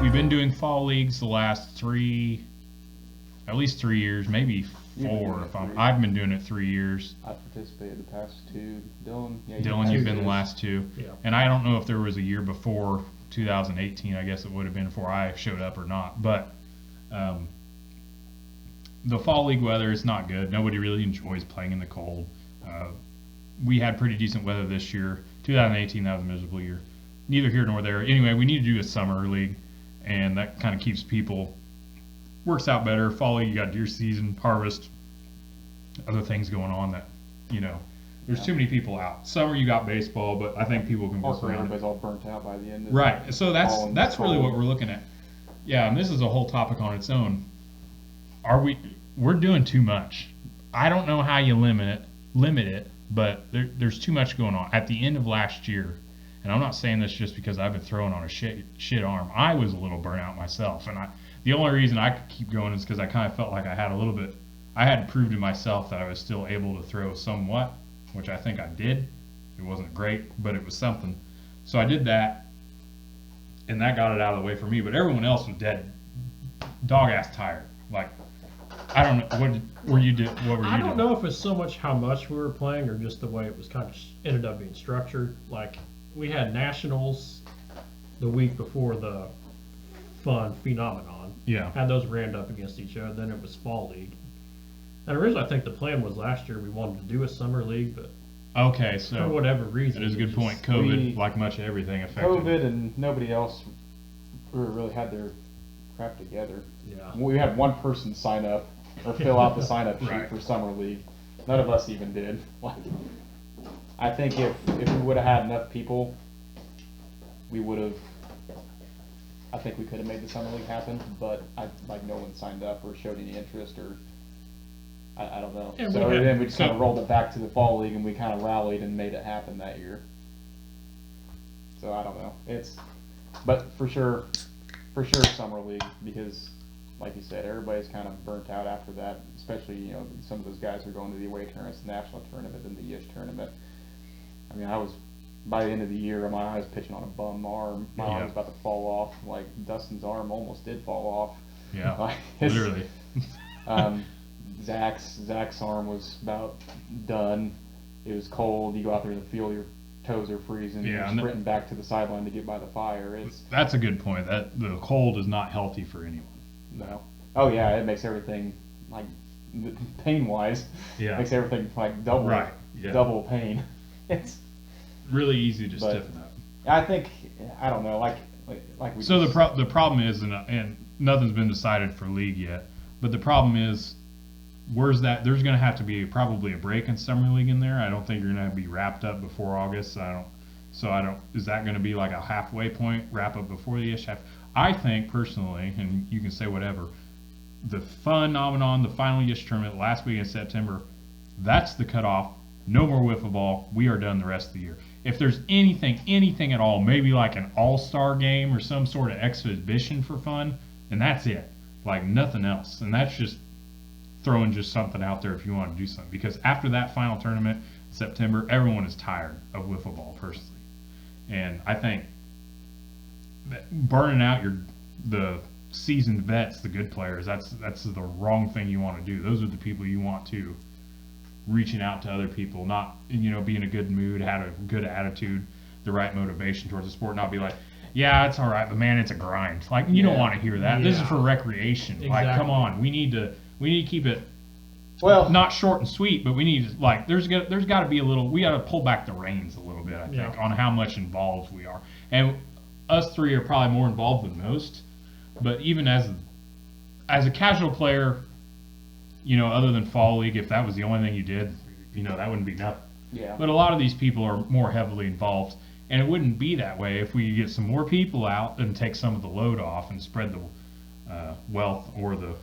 we've been doing fall leagues the last at least 3 years, maybe four. I've been doing it 3 years. I participated the past two. Dylan, You've been the last two. Yeah. And I don't know if there was a year before 2018. I guess it would have been before I showed up or not. But the fall league weather is not good. Nobody really enjoys playing in the cold. We had pretty decent weather this year. 2018, that was a miserable year. Neither here nor there. Anyway, we need to do a summer league, and that kind of keeps people, works out better. Fall league, you got deer season, harvest, other things going on that, there's too many people out. Summer, you got baseball, but I think people can work also, around everybody's all burnt out by the end of Right. So that's really what cold. we're looking at. Yeah, and this is a whole topic on its own. We're doing too much. I don't know how you limit it, but there's too much going on. At the end of last year, and I'm not saying this just because I've been throwing on a shit arm. I was a little burnt out myself, and the only reason I could keep going is because I kind of felt like I had to prove to myself that I was still able to throw somewhat, which I think I did. It wasn't great, but it was something. So I did that, and that got it out of the way for me. But everyone else was dead, dog ass tired. Like, I don't know. What were you doing? I don't know if it's so much how much we were playing or just the way it was kind of ended up being structured. Like, we had nationals the week before the fun phenomenon. Yeah. Had those rammed up against each other. Then it was fall league. And originally, I think the plan was last year we wanted to do a summer league, but okay, so for whatever reason, that is a good point. COVID, like much of everything, affected. COVID and nobody else really had their crap together. Yeah. We had one person sign up or fill out the sign up sheet Right. for summer league. None of us even did. Like, I think if we would have had enough people, we would have. I think we could have made the summer league happen, but no one signed up or showed any interest or. I don't know. And So we had- then we just kind of rolled it back to the fall league, and we kind of rallied and made it happen that year. So I don't know. But for sure summer league, because like you said, everybody's kind of burnt out after that. Especially some of those guys are going to the away tournaments, the national tournament, and the H.O.F tournament. I mean, by the end of the year, I was pitching on a bum arm. My arm was about to fall off. Like Dustin's arm almost did fall off. Yeah, Like, literally. Zach's arm was about done. It was cold. You go out there in the field, your toes are freezing. Yeah, You're sprinting back to the sideline to get by the fire. That's a good point. That the cold is not healthy for anyone. No. Oh yeah, it makes everything like pain wise. Yeah. Makes everything like double. Right. Yeah. Double pain. It's really easy to stiffen up. I think I don't know like we. So the problem is, and nothing's been decided for league yet, but the problem is. There's going to have to be probably a break in summer league in there. I don't think you're going to be wrapped up before August. Is that going to be like a halfway point, wrap up before the H.O.F? I think personally, and you can say whatever, the phenomenon, the final H.O.F tournament last week in September, that's the cutoff. No more wiffle ball. We are done the rest of the year. If there's anything at all, maybe like an all-star game or some sort of exhibition for fun, and that's it. Like nothing else. And that's just throwing just something out there if you want to do something, because after that final tournament in September, everyone is tired of wiffle ball personally, and I think that burning out the seasoned vets, the good players, that's the wrong thing you want to do. Those are the people you want to reaching out to other people, not be in a good mood, have a good attitude, the right motivation towards the sport, not be like, yeah, it's all right, but man, it's a grind. Like you don't want to hear that. This is for recreation. Exactly. Like, come on, we need to keep it not short and sweet, but we need to, there's got to be a little, we got to pull back the reins a little bit, I think, on how much involved we are. And us three are probably more involved than most, but even as a casual player, other than fall league, if that was the only thing you did, that wouldn't be nothing. Yeah. But a lot of these people are more heavily involved, and it wouldn't be that way if we get some more people out and take some of the load off and spread the wealth or the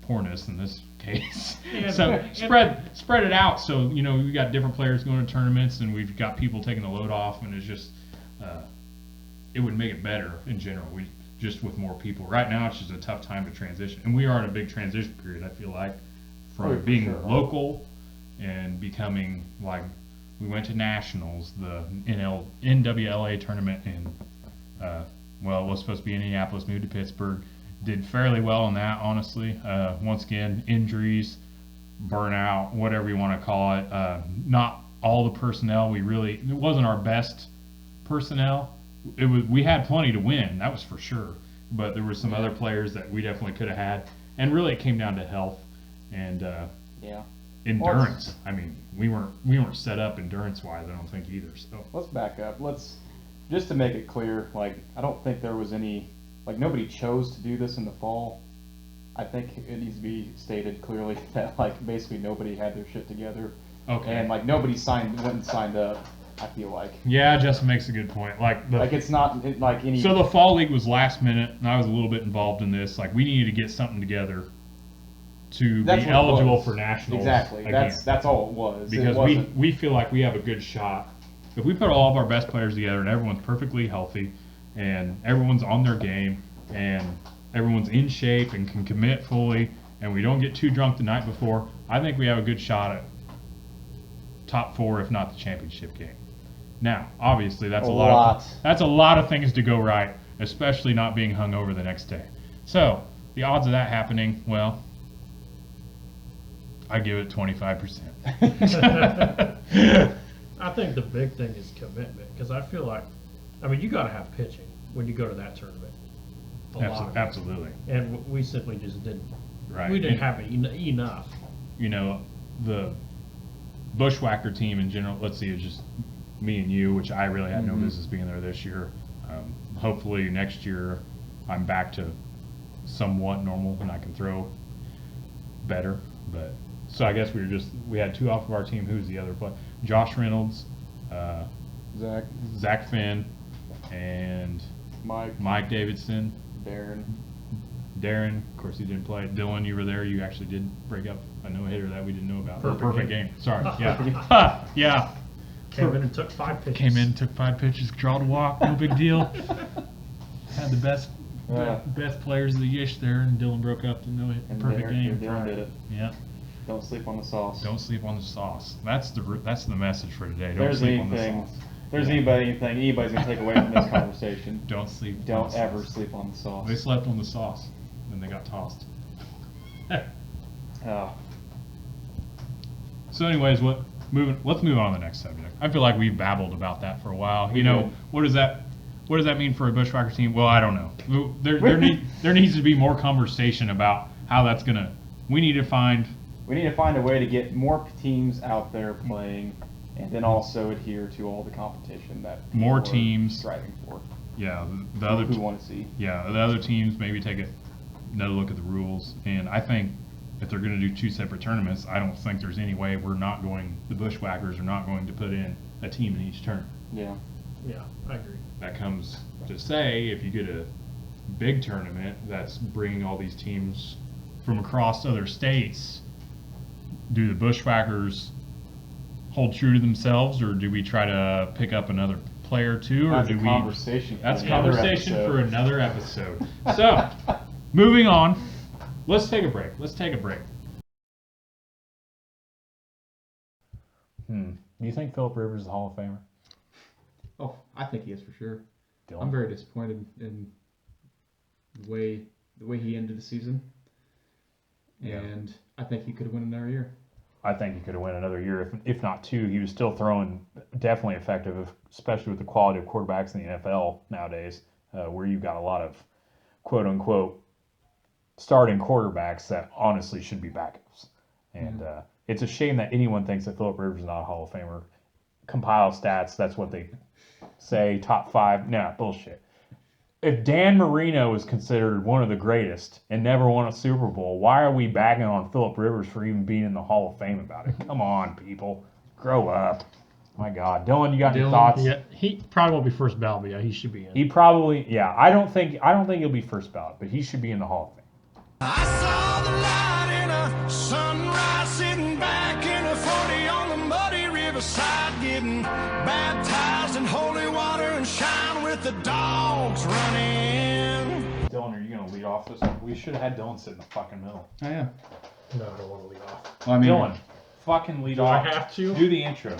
poorness in this case. So spread it out. So we got different players going to tournaments, and we've got people taking the load off, and it's just it would make it better in general. Just with more people. Right now, it's just a tough time to transition, and we are in a big transition period. I feel like from being local and becoming like we went to nationals, the NWLA tournament in well, it was supposed to be Indianapolis, moved to Pittsburgh. Did fairly well on that, honestly. Once again, injuries, burnout, whatever you want to call it. Not all the personnel. It wasn't our best personnel. We had plenty to win, that was for sure. But there were some other players that we definitely could have had. And really, it came down to health and endurance. I mean, we weren't set up endurance-wise, I don't think either. So let's back up. Just to make it clear, like, I don't think there was any, like, nobody chose to do this in the fall. I think it needs to be stated clearly that, like, basically nobody had their shit together. Okay. And, like, nobody went and signed up, I feel like. Yeah, Justin makes a good point. It's not like any. So the fall league was last minute, and I was a little bit involved in this. Like, we needed to get something together to be eligible for nationals. Exactly. Again. That's all it was. Because we feel like we have a good shot. If we put all of our best players together and everyone's perfectly healthy and everyone's on their game and everyone's in shape and can commit fully and we don't get too drunk the night before, I think we have a good shot at top 4, if not the championship game. Now, obviously, that's a lot of things to go right, especially not being hungover the next day. So, the odds of that happening, well, I give it 25%. I think the big thing is commitment, because I feel like, I mean, you got to have pitching when you go to that tournament. Absolutely. And we simply just didn't. Right. We didn't have enough. You know, the Bushwhacker team in general, let's see, it's just me and you, which I really had no business being there this year. Hopefully next year I'm back to somewhat normal and I can throw better. But so I guess we had 2 off of our team. Who's the other player? Josh Reynolds, Zach Finn, and Mike Davidson. Darren, of course he didn't play. Dylan, you were there. You actually did break up a no-hitter that we didn't know about. Perfect game. Sorry. Yeah. Yeah. Came in and took 5 pitches. Draw to walk. No big deal. Had the best players of the yish there, and Dylan broke up to perfect game. Dylan did it. Yeah. Don't sleep on the sauce. Don't sleep on the sauce. That's the message for today. Don't sleep on the sauce. There's anybody's gonna take away from this conversation. Don't sleep. Don't ever sleep on the sauce. They slept on the sauce, then they got tossed. Oh. So, anyways, let's move on to the next subject. I feel like we've babbled about that for a while. What does that mean for a Bushwhacker team? Well, I don't know. There needs to be more conversation about how that's gonna. We need to find a way to get more teams out there playing, and then also adhere to all the competition that more people teams are striving for. Yeah, the other who want to see. Yeah, the other teams maybe take another look at the rules, and I think if they're going to do 2 separate tournaments, I don't think there's any way the Bushwhackers are not going to put in a team in each tournament. Yeah. Yeah, I agree. That comes to say, if you get a big tournament that's bringing all these teams from across other states, do the Bushwhackers hold true to themselves, or do we try to pick up another player or two, or do we? That's a conversation for another episode. So, moving on. Let's take a break. Do you think Phillip Rivers is a Hall of Famer? Oh, I think he is for sure. Dylan? I'm very disappointed in the way he ended the season, and I think he could have won another year. I think he could have won another year, if not 2. He was still throwing definitely effective, especially with the quality of quarterbacks in the NFL nowadays, where you've got a lot of quote-unquote starting quarterbacks that honestly should be backups. And it's a shame that anyone thinks that Phillip Rivers is not a Hall of Famer. Compile stats, that's what they say, top 5. Nah, bullshit. If Dan Marino is considered one of the greatest and never won a Super Bowl, why are we bagging on Phillip Rivers for even being in the Hall of Fame about it? Come on, people. Grow up. My God. Dylan, you got any thoughts? Yeah, he probably won't be first ballot, but yeah, he should be in. He probably, I don't think he'll be first ballot, but he should be in the Hall of Fame. I saw the light in a sunrise, sitting back in a 40 on the muddy riverside, getting baptized in holy water and shine with the dogs running. Dylan, are you going to lead off this? We should have had Dylan sit in the fucking middle. Oh, yeah. No, I don't want to lead off. Well, I mean, Dylan, fucking lead off. Do I have to? Do the intro.